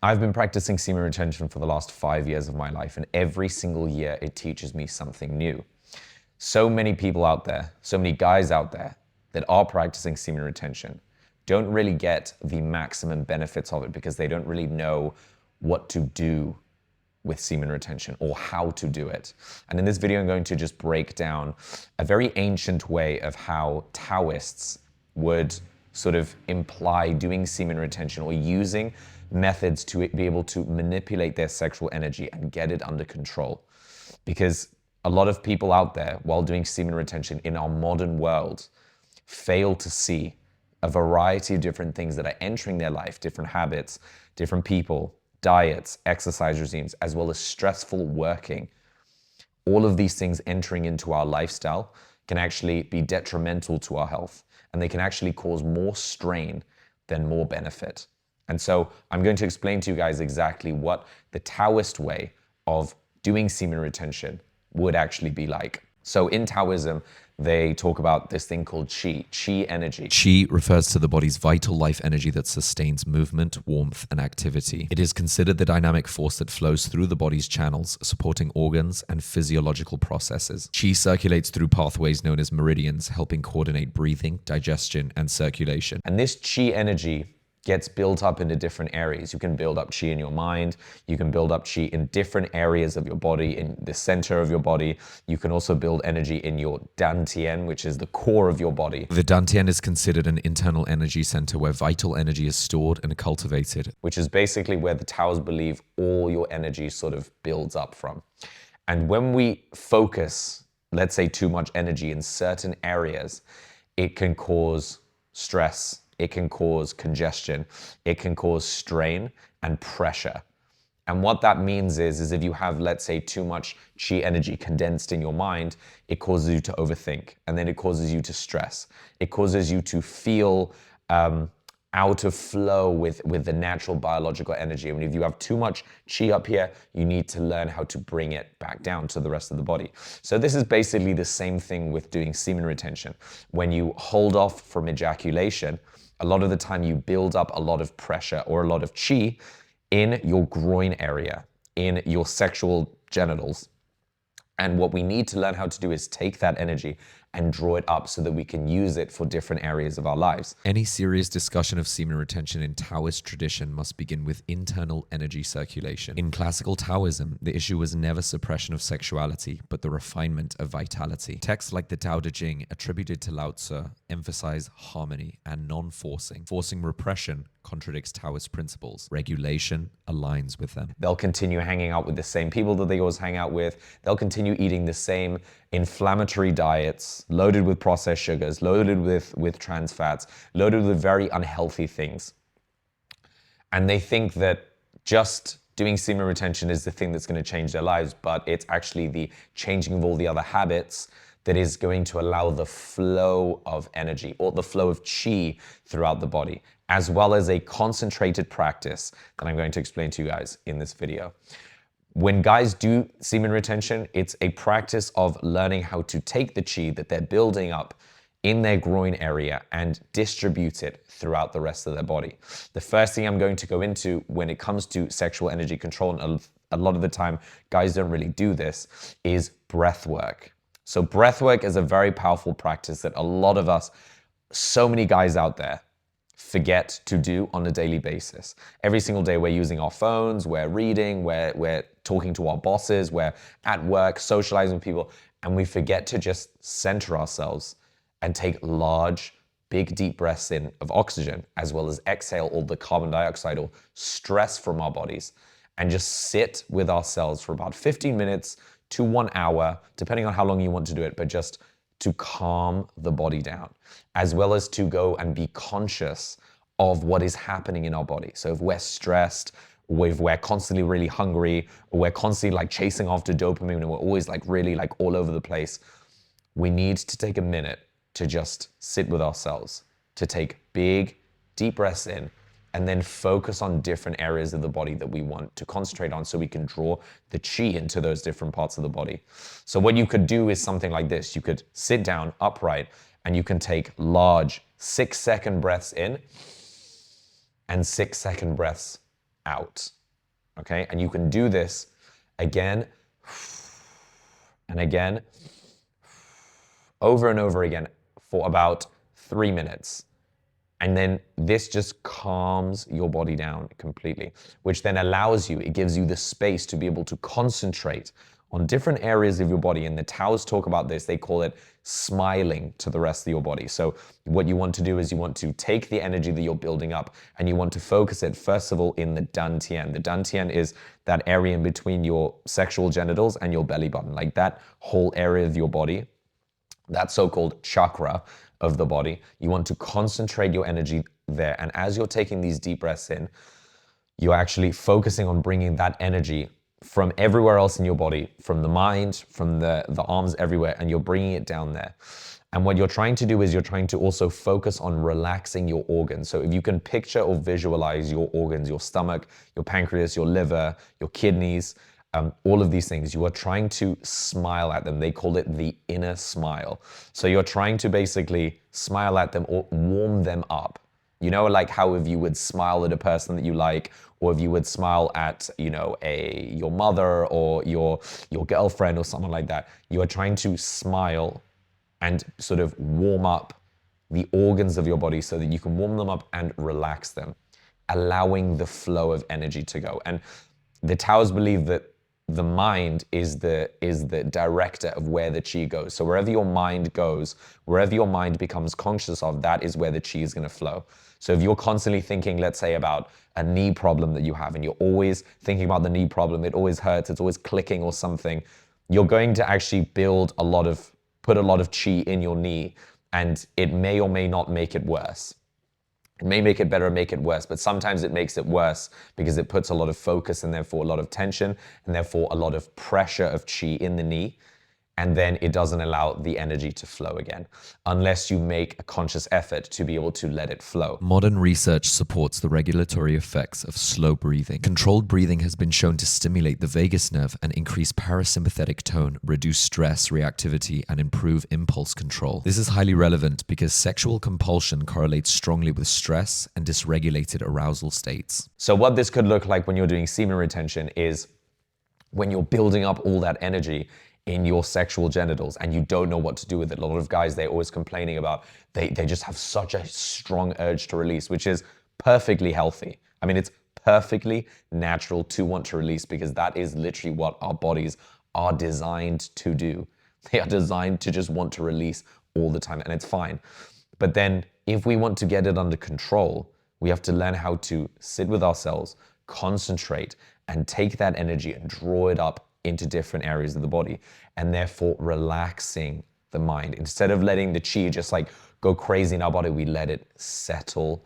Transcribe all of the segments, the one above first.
I've been practicing semen retention for the last 5 years of my life, and every single year it teaches me something new. So many people out there, so many guys out there that are practicing semen retention don't really get the maximum benefits of it because they don't really know what to do with semen retention or how to do it. And in this video, I'm going to just break down a very ancient way of how Taoists would sort of imply doing semen retention or using methods to be able to manipulate their sexual energy and get it under control. Because a lot of people out there, while doing semen retention in our modern world, fail to see a variety of different things that are entering their life, different habits, different people, diets, exercise regimes, as well as stressful working. All of these things entering into our lifestyle can actually be detrimental to our health, and they can actually cause more strain than more benefit. And so I'm going to explain to you guys exactly what the Taoist way of doing semen retention would actually be like. So in Taoism, they talk about this thing called qi energy. Qi refers to the body's vital life energy that sustains movement, warmth, and activity. It is considered the dynamic force that flows through the body's channels, supporting organs and physiological processes. Qi circulates through pathways known as meridians, helping coordinate breathing, digestion, and circulation. And this qi energy gets built up into different areas. You can build up qi in your mind. You can build up qi in different areas of your body, in the center of your body. You can also build energy in your dantian, which is the core of your body. The dantian is considered an internal energy center where vital energy is stored and cultivated. Which is basically where the Taoists believe all your energy sort of builds up from. And when we focus, let's say, too much energy in certain areas, it can cause stress. It can cause congestion, it can cause strain and pressure. And what that means is if you have, let's say, too much qi energy condensed in your mind, it causes you to overthink, and then it causes you to stress. It causes you to feel out of flow with the natural biological energy. I mean, if you have too much qi up here, you need to learn how to bring it back down to the rest of the body. So this is basically the same thing with doing semen retention. When you hold off from ejaculation, a lot of the time you build up a lot of pressure or a lot of qi in your groin area, in your sexual genitals. And what we need to learn how to do is take that energy and draw it up so that we can use it for different areas of our lives. Any serious discussion of semen retention in Taoist tradition must begin with internal energy circulation. In classical Taoism, the issue was never suppression of sexuality, but the refinement of vitality. Texts like the Tao Te Ching, attributed to Laozi, emphasize harmony and non-forcing. Forcing repression contradicts Taoist principles. Regulation aligns with them. They'll continue hanging out with the same people that they always hang out with. They'll continue eating the same inflammatory diets, loaded with processed sugars, loaded with trans fats, loaded with very unhealthy things. And they think that just doing semen retention is the thing that's going to change their lives, but it's actually the changing of all the other habits that is going to allow the flow of energy or the flow of qi throughout the body, as well as a concentrated practice that I'm going to explain to you guys in this video. When guys do semen retention, it's a practice of learning how to take the qi that they're building up in their groin area and distribute it throughout the rest of their body. The first thing I'm going to go into when it comes to sexual energy control, and a lot of the time guys don't really do this, is breath work. So breath work is a very powerful practice that a lot of us, so many guys out there, forget to do on a daily basis. Every single day we're using our phones, we're reading, we're talking to our bosses, we're at work, socializing with people, and we forget to just center ourselves and take large, big, deep breaths in of oxygen, as well as exhale all the carbon dioxide or stress from our bodies, and just sit with ourselves for about 15 minutes to 1 hour, depending on how long you want to do it, but just to calm the body down, as well as to go and be conscious of what is happening in our body. So if we're stressed, or if we're constantly really hungry, or we're constantly like chasing after dopamine and we're always like really like all over the place, we need to take a minute to just sit with ourselves, to take big, deep breaths in, and then focus on different areas of the body that we want to concentrate on so we can draw the qi into those different parts of the body. So what you could do is something like this. You could sit down upright and you can take large 6-second breaths in and 6-second breaths out. Okay, and you can do this again and again, over and over again for about 3 minutes. And then this just calms your body down completely, which then allows you, it gives you the space to be able to concentrate on different areas of your body. And the Taoists talk about this, they call it smiling to the rest of your body. So what you want to do is you want to take the energy that you're building up and you want to focus it, first of all, in the dantian. The dantian is that area in between your sexual genitals and your belly button, like that whole area of your body, that so-called chakra of the body. You want to concentrate your energy there. And as you're taking these deep breaths in, you're actually focusing on bringing that energy from everywhere else in your body, from the mind, from the arms, everywhere, and you're bringing it down there. And what you're trying to do is you're trying to also focus on relaxing your organs. So if you can picture or visualize your organs, your stomach, your pancreas, your liver, your kidneys, all of these things, you are trying to smile at them. They call it the inner smile. So you're trying to basically smile at them or warm them up. You know, like how if you would smile at a person that you like, or if you would smile at, you know, your mother or your girlfriend or someone like that, you are trying to smile and sort of warm up the organs of your body so that you can warm them up and relax them, allowing the flow of energy to go. And the Taoists believe that the mind is the director of where the chi goes. So wherever your mind goes, wherever your mind becomes conscious of, that is where the chi is going to flow. So if you're constantly thinking, let's say, about a knee problem that you have, and you're always thinking about the knee problem, it always hurts, it's always clicking or something, you're going to actually put a lot of chi in your knee, and it may or may not make it worse. It may make it better or make it worse, but sometimes it makes it worse because it puts a lot of focus and therefore a lot of tension and therefore a lot of pressure of chi in the knee. And then it doesn't allow the energy to flow again, unless you make a conscious effort to be able to let it flow. Modern research supports the regulatory effects of slow breathing. Controlled breathing has been shown to stimulate the vagus nerve and increase parasympathetic tone, reduce stress reactivity, and improve impulse control. This is highly relevant because sexual compulsion correlates strongly with stress and dysregulated arousal states. So what this could look like when you're doing semen retention is when you're building up all that energy in your sexual genitals and you don't know what to do with it. A lot of guys, they're always complaining about, they just have such a strong urge to release, which is perfectly healthy. I mean, it's perfectly natural to want to release because that is literally what our bodies are designed to do. They are designed to just want to release all the time, and it's fine. But then if we want to get it under control, we have to learn how to sit with ourselves, concentrate, and take that energy and draw it up into different areas of the body, and therefore relaxing the mind. Instead of letting the chi just like go crazy in our body, we let it settle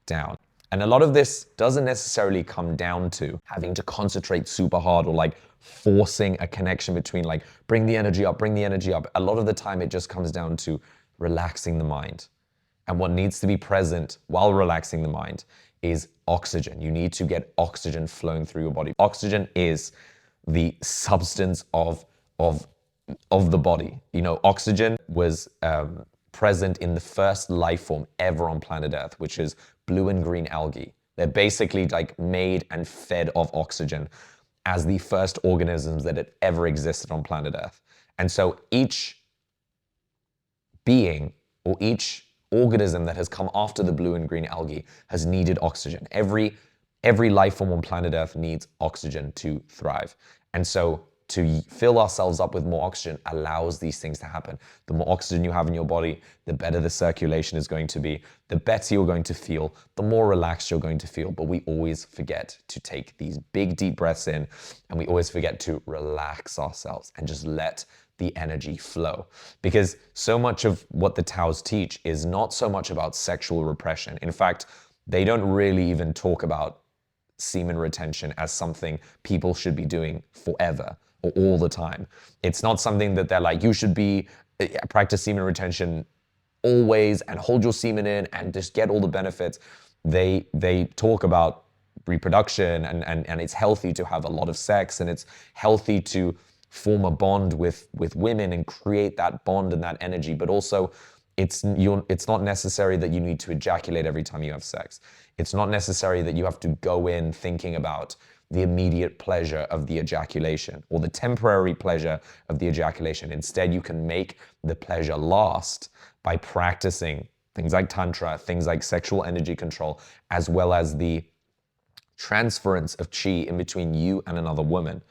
down. And a lot of this doesn't necessarily come down to having to concentrate super hard or like forcing a connection between like bring the energy up, bring the energy up. A lot of the time it just comes down to relaxing the mind. And what needs to be present while relaxing the mind is oxygen. You need to get oxygen flowing through your body. Oxygen is the substance of the body. You know, oxygen was present in the first life form ever on planet Earth, which is blue and green algae. They're basically like made and fed off oxygen as the first organisms that had ever existed on planet Earth. And so each being or each organism that has come after the blue and green algae has needed oxygen. Every life form on planet Earth needs oxygen to thrive. And so to fill ourselves up with more oxygen allows these things to happen. The more oxygen you have in your body, the better the circulation is going to be, the better you're going to feel, the more relaxed you're going to feel. But we always forget to take these big, deep breaths in, and we always forget to relax ourselves and just let the energy flow. Because so much of what the Taoists teach is not so much about sexual repression. In fact, they don't really even talk about semen retention as something people should be doing forever or all the time. It's not something that they're like, you should be practice semen retention always and hold your semen in and just get all the benefits. They talk about reproduction and it's healthy to have a lot of sex, and it's healthy to form a bond with women and create that bond and that energy. But also It's not necessary that you need to ejaculate every time you have sex. It's not necessary that you have to go in thinking about the immediate pleasure of the ejaculation or the temporary pleasure of the ejaculation. Instead, you can make the pleasure last by practicing things like tantra, things like sexual energy control, as well as the transference of chi in between you and another woman.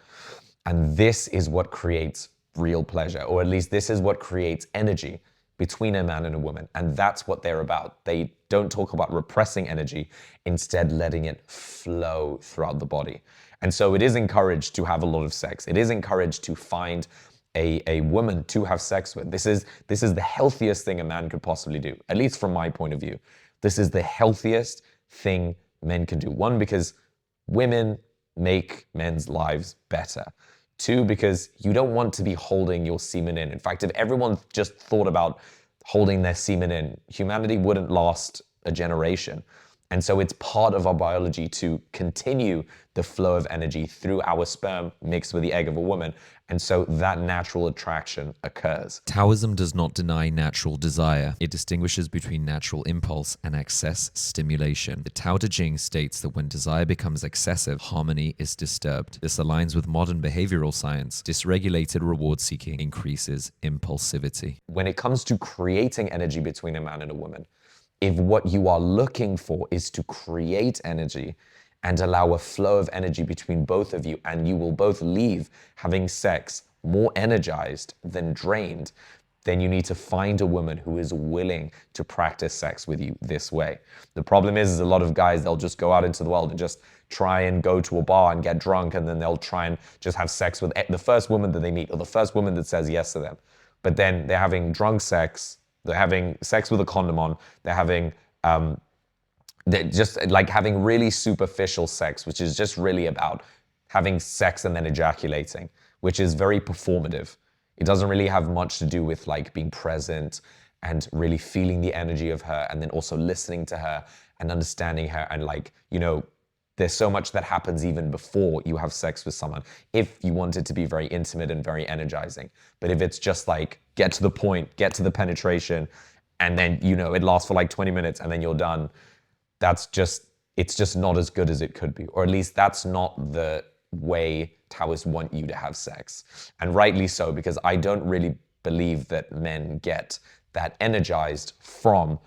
And this is what creates real pleasure, or at least this is what creates energy between a man and a woman. And that's what they're about. They don't talk about repressing energy, instead letting it flow throughout the body. And so it is encouraged to have a lot of sex. It is encouraged to find a woman to have sex with. This is the healthiest thing a man could possibly do, at least from my point of view. This is the healthiest thing men can do. One, because women make men's lives better. Two, because you don't want to be holding your semen in. In fact, if everyone just thought about holding their semen in, humanity wouldn't last a generation. And so it's part of our biology to continue the flow of energy through our sperm mixed with the egg of a woman. And so that natural attraction occurs. Taoism does not deny natural desire. It distinguishes between natural impulse and excess stimulation. The Tao Te Ching states that when desire becomes excessive, harmony is disturbed. This aligns with modern behavioral science. Dysregulated reward seeking increases impulsivity. When it comes to creating energy between a man and a woman, if what you are looking for is to create energy and allow a flow of energy between both of you, and you will both leave having sex more energized than drained, then you need to find a woman who is willing to practice sex with you this way. The problem is a lot of guys, they'll just go out into the world and just try and go to a bar and get drunk, and then they'll try and just have sex with the first woman that they meet or the first woman that says yes to them. But then they're having drunk sex, they're having sex with a condom on, they're just like having really superficial sex, which is just really about having sex and then ejaculating, which is very performative. It doesn't really have much to do with like being present and really feeling the energy of her, and then also listening to her and understanding her. And like, you know, there's so much that happens even before you have sex with someone, if you want it to be very intimate and very energizing. But if it's just like, get to the point, get to the penetration, and then, you know, it lasts for like 20 minutes and then you're done, it's just not as good as it could be. Or at least that's not the way Taoists want you to have sex. And rightly so, because I don't really believe that men get that energized from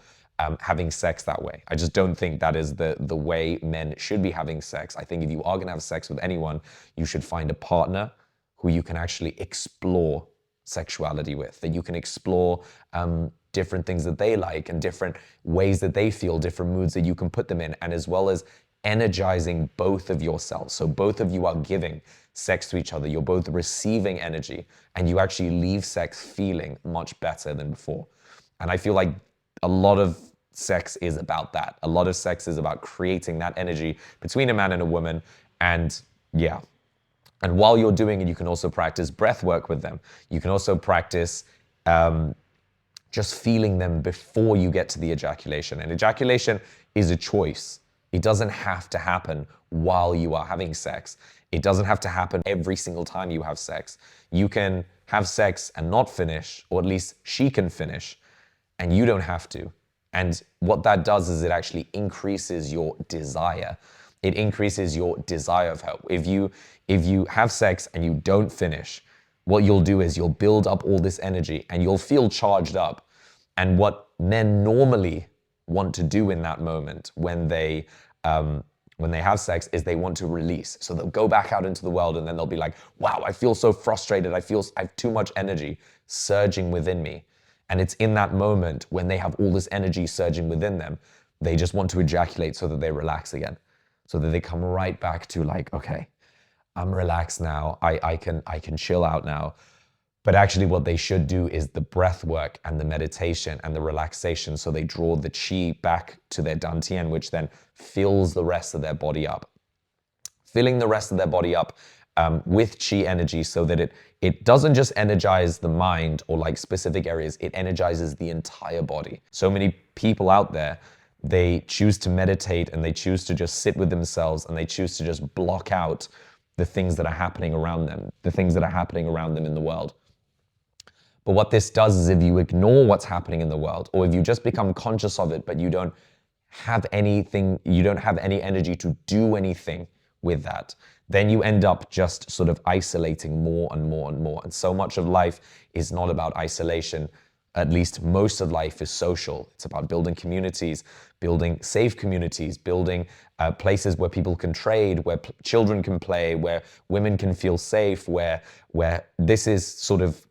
having sex that way. I just don't think that is the way men should be having sex. I think if you are going to have sex with anyone, you should find a partner who you can actually explore sexuality with, that you can explore different things that they like and different ways that they feel, different moods that you can put them in, and as well as energizing both of yourselves. So both of you are giving sex to each other, you're both receiving energy, and you actually leave sex feeling much better than before. And I feel like a lot of sex is about that. A lot of sex is about creating that energy between a man and a woman. And yeah. And while you're doing it, you can also practice breath work with them. You can also practice just feeling them before you get to the ejaculation. And ejaculation is a choice. It doesn't have to happen while you are having sex. It doesn't have to happen every single time you have sex. You can have sex and not finish, or at least she can finish, and you don't have to. And what that does is it actually increases your desire. It increases your desire of her. If you have sex and you don't finish, what you'll do is you'll build up all this energy and you'll feel charged up. And what men normally want to do in that moment when they have sex is they want to release. So they'll go back out into the world and then they'll be like, wow, I feel so frustrated. I have too much energy surging within me. And it's in that moment when they have all this energy surging within them, they just want to ejaculate so that they relax again. So that they come right back to like, okay, I'm relaxed now. I can chill out now. But actually what they should do is the breath work and the meditation and the relaxation. So they draw the chi back to their dantian, which then fills the rest of their body up. Filling the rest of their body up with chi energy, so that it doesn't just energize the mind or like specific areas, it energizes the entire body. So many people out there, they choose to meditate and they choose to just sit with themselves and they choose to just block out the things that are happening around them, the things that are happening around them in the world. But what this does is if you ignore what's happening in the world, or if you just become conscious of it, but you don't have anything, you don't have any energy to do anything with that, then you end up just sort of isolating more and more and more. And so much of life is not about isolation. At least most of life is social. It's about building communities, building safe communities, building places where people can trade, where children can play, where women can feel safe, where this is sort of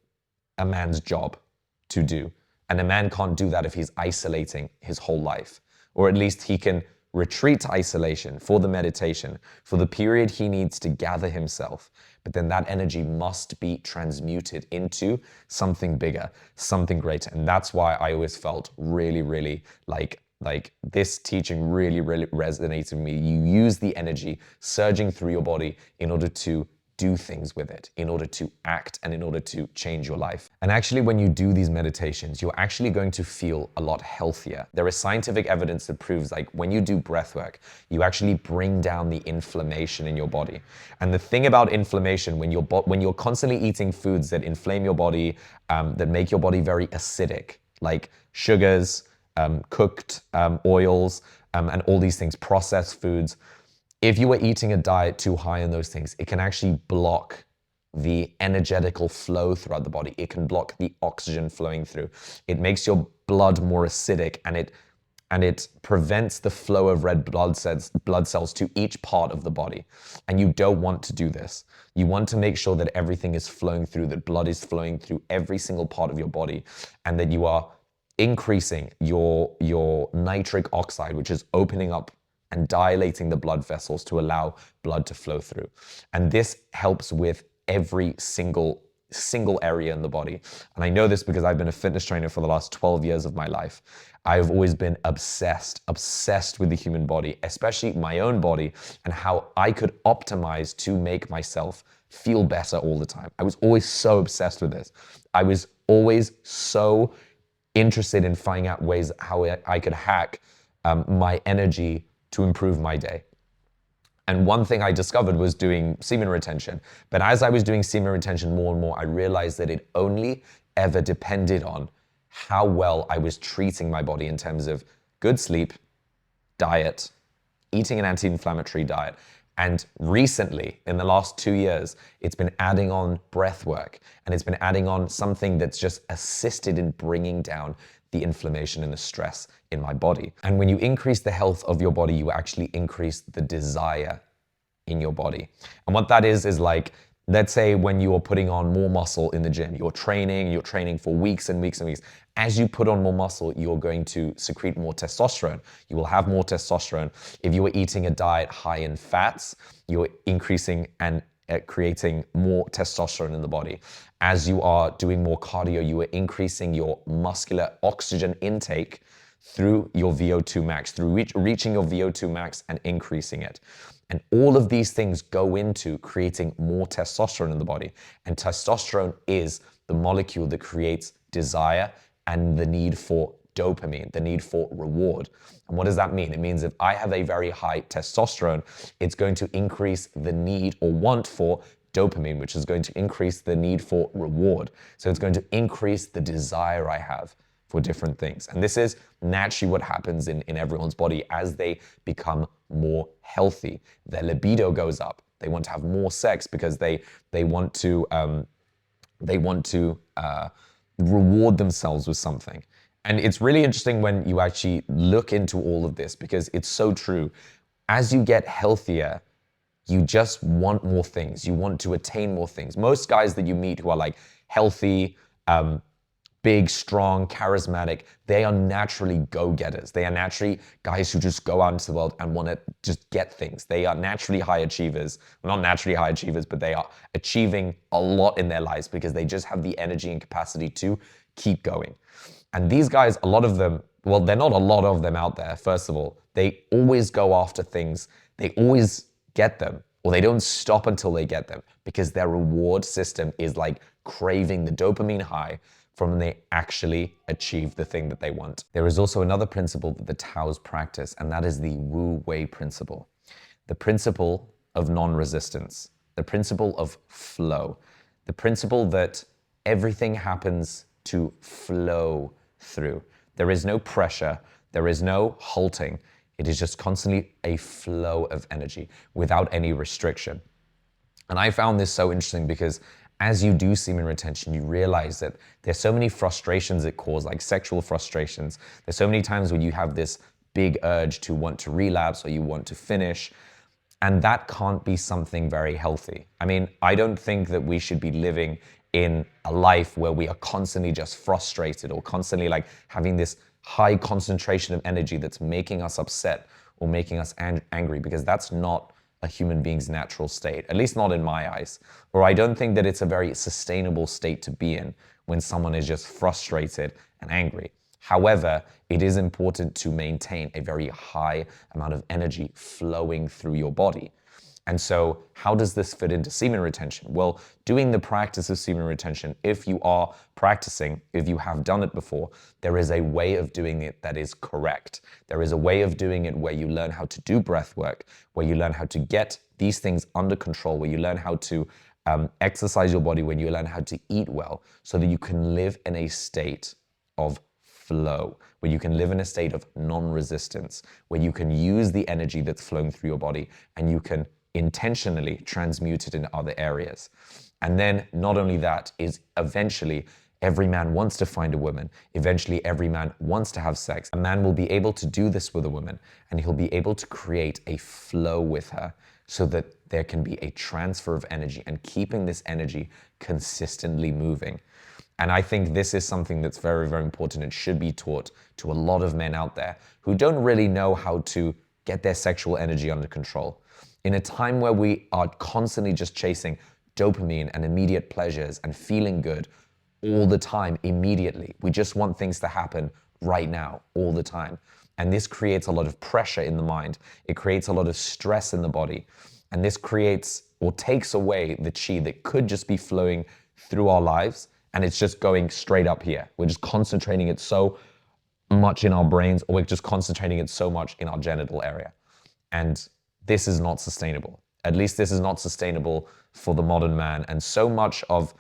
a man's job to do. And a man can't do that if he's isolating his whole life. Or at least he can retreat to isolation for the meditation, for the period he needs to gather himself. But then that energy must be transmuted into something bigger, something greater. And that's why I always felt really, really like this teaching really, really resonated with me. You use the energy surging through your body in order to do things with it, in order to act and in order to change your life. And actually, when you do these meditations, you're actually going to feel a lot healthier. There is scientific evidence that proves like when you do breath work, you actually bring down the inflammation in your body. And the thing about inflammation, when you're constantly eating foods that inflame your body, that make your body very acidic, like sugars, cooked oils, and all these things, processed foods, if you are eating a diet too high in those things, it can actually block the energetical flow throughout the body. It can block the oxygen flowing through. It makes your blood more acidic, and it prevents the flow of red blood cells to each part of the body. And you don't want to do this. You want to make sure that everything is flowing through, that blood is flowing through every single part of your body, and that you are increasing your nitric oxide, which is opening up and dilating the blood vessels to allow blood to flow through. And this helps with every single area in the body. And I know this because I've been a fitness trainer for the last 12 years of my life. I've always been obsessed with the human body, especially my own body, and how I could optimize to make myself feel better all the time. I was always so obsessed with this. I was always so interested in finding out ways how I could hack my energy to improve my day. And one thing I discovered was doing semen retention. But as I was doing semen retention more and more, I realized that it only ever depended on how well I was treating my body in terms of good sleep, diet, eating an anti-inflammatory diet. And recently, in the last 2 years, it's been adding on breath work, and it's been adding on something that's just assisted in bringing down the inflammation and the stress in my body. And when you increase the health of your body, you actually increase the desire in your body. And what that is like, let's say when you are putting on more muscle in the gym, you're training for weeks and weeks and weeks. As you put on more muscle, you're going to secrete more testosterone. You will have more testosterone. If you are eating a diet high in fats, you're increasing and creating more testosterone in the body. As you are doing more cardio, you are increasing your muscular oxygen intake through your VO2 max, through reaching your VO2 max and increasing it. And all of these things go into creating more testosterone in the body. And testosterone is the molecule that creates desire and the need for dopamine, the need for reward. And what does that mean? It means if I have a very high testosterone, it's going to increase the need or want for dopamine, which is going to increase the need for reward. So it's going to increase the desire I have for different things. And this is naturally what happens in everyone's body as they become more healthy. Their libido goes up. They want to have more sex because they want to reward themselves with something. And it's really interesting when you actually look into all of this because it's so true. As you get healthier, you just want more things. You want to attain more things. Most guys that you meet who are like healthy, big, strong, charismatic, they are naturally go-getters. They are naturally guys who just go out into the world and want to just get things. They are naturally high achievers. Well, not naturally high achievers, but they are achieving a lot in their lives because they just have the energy and capacity to keep going. And these guys, a lot of them, well, they're not a lot of them out there, first of all. They always go after things. They always get them, or they don't stop until they get them because their reward system is like craving the dopamine high from when they actually achieve the thing that they want. There is also another principle that the Taoists practice, and that is the Wu Wei principle. The principle of non-resistance, the principle of flow, the principle that everything happens to flow through. There is no pressure, there is no halting. It is just constantly a flow of energy without any restriction. And I found this so interesting because as you do semen retention, you realize that there's so many frustrations it causes, like sexual frustrations. There's so many times when you have this big urge to want to relapse or you want to finish. And that can't be something very healthy. I mean, I don't think that we should be living in a life where we are constantly just frustrated or constantly like having this high concentration of energy that's making us upset or making us angry, because that's not a human being's natural state, at least not in my eyes. Or I don't think that it's a very sustainable state to be in when someone is just frustrated and angry. However, it is important to maintain a very high amount of energy flowing through your body. And so how does this fit into semen retention? Well, doing the practice of semen retention, if you are practicing, if you have done it before, there is a way of doing it that is correct. There is a way of doing it where you learn how to do breath work, where you learn how to get these things under control, where you learn how to exercise your body, when you learn how to eat well, so that you can live in a state of flow, where you can live in a state of non-resistance, where you can use the energy that's flowing through your body and you can intentionally transmute it in other areas. And then not only that, is eventually every man wants to find a woman. Eventually every man wants to have sex. A man will be able to do this with a woman, and he'll be able to create a flow with her so that there can be a transfer of energy and keeping this energy consistently moving. And I think this is something that's very, very important and should be taught to a lot of men out there who don't really know how to get their sexual energy under control. In a time where we are constantly just chasing dopamine and immediate pleasures and feeling good all the time, immediately. We just want things to happen right now, all the time. And this creates a lot of pressure in the mind. It creates a lot of stress in the body. And this creates or takes away the chi that could just be flowing through our lives. And it's just going straight up here. We're just concentrating it so much in our brains, or we're just concentrating it so much in our genital area. And this is not sustainable. At least this is not sustainable for the modern man. And so much of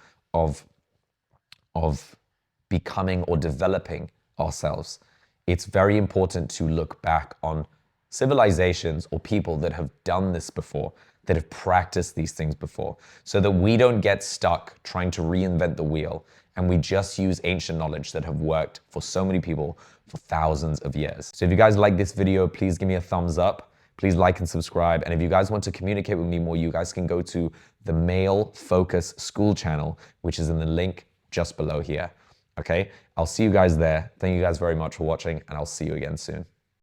becoming or developing ourselves, it's very important to look back on civilizations or people that have done this before, that have practiced these things before, so that we don't get stuck trying to reinvent the wheel and we just use ancient knowledge that have worked for so many people for thousands of years. So if you guys like this video, please give me a thumbs up. Please like and subscribe. And if you guys want to communicate with me more, you guys can go to the Male Focus School channel, which is in the link just below here. Okay, I'll see you guys there. Thank you guys very much for watching, and I'll see you again soon.